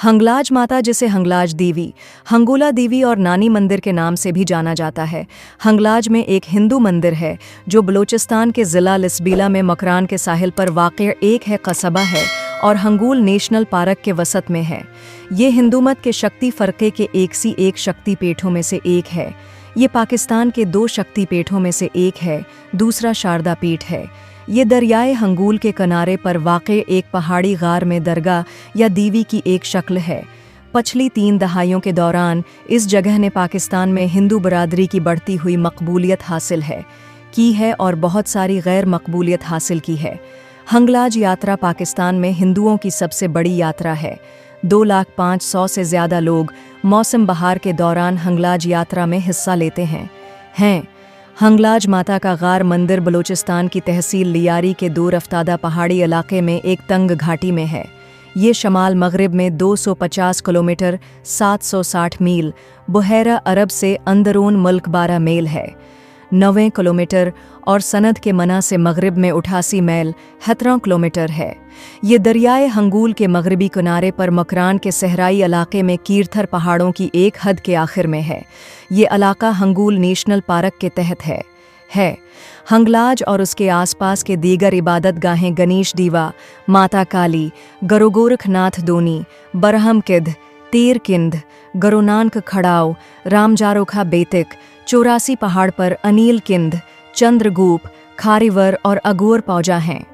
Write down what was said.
हंगलाज माता, जिसे हंगलाज देवी, हंगुला देवी और नानी मंदिर के नाम से भी जाना जाता है, हंगलाज में एक हिंदू मंदिर है जो बलूचिस्तान के ज़िला लिसबीला में मकरान के साहिल पर वाक़िअ एक है कस्बा है और हंगूल नेशनल पार्क के वसत में है। ये हिंदू मत के शक्ति फ़रक़े के एक शक्ति पीठों में से एक है। ये पाकिस्तान के 2 शक्ति पीठों में से एक है, दूसरा शारदा पीठ है। ये दरियाए हंगूल के किनारे पर वाक़े एक पहाड़ी गार में दरगाह या देवी की एक शक्ल है। पिछली 3 दहाइयों के दौरान इस जगह ने पाकिस्तान में हिंदू बरादरी की बढ़ती हुई मकबूलियत हासिल की है और बहुत सारी गैर मकबूलियत हासिल की है। हंगलाज यात्रा पाकिस्तान में हिंदुओं की सबसे बड़ी यात्रा है। 2,05,100 से ज़्यादा लोग मौसम बहार के दौरान हंगलाज यात्रा में हिस्सा लेते हैं। हंगलाज माता का गार मंदिर बलूचिस्तान की तहसील लियारी के दूर अफ्तादा पहाड़ी इलाके में एक तंग घाटी में है। ये शमाल मगरिब में 250 किलोमीटर 760 मील बुहैरा अरब से अंदरून मुल्क 12 मील है, 90 किलोमीटर और सनद के मना से मगरिब में 88 मील 17 किलोमीटर है। ये दरियाए हंगूल के मगरबी किनारे पर मकरान के सहराई इलाके में कीरथर पहाड़ों की एक हद के आखिर में है। ये इलाका हंगूल नेशनल पार्क के तहत है। हंगलाज और उसके आसपास के दीगर इबादत गाहें गणेश दीवा, माता काली, गरुगोरखनाथ दोनी, बरहम किद, तीर किंद, गरुनानक खड़ाव, रामजारोखा बेतिक, 84 पहाड़ पर अनील किंद, चंद्रगूप, खारीवर और अगोर पौजा हैं।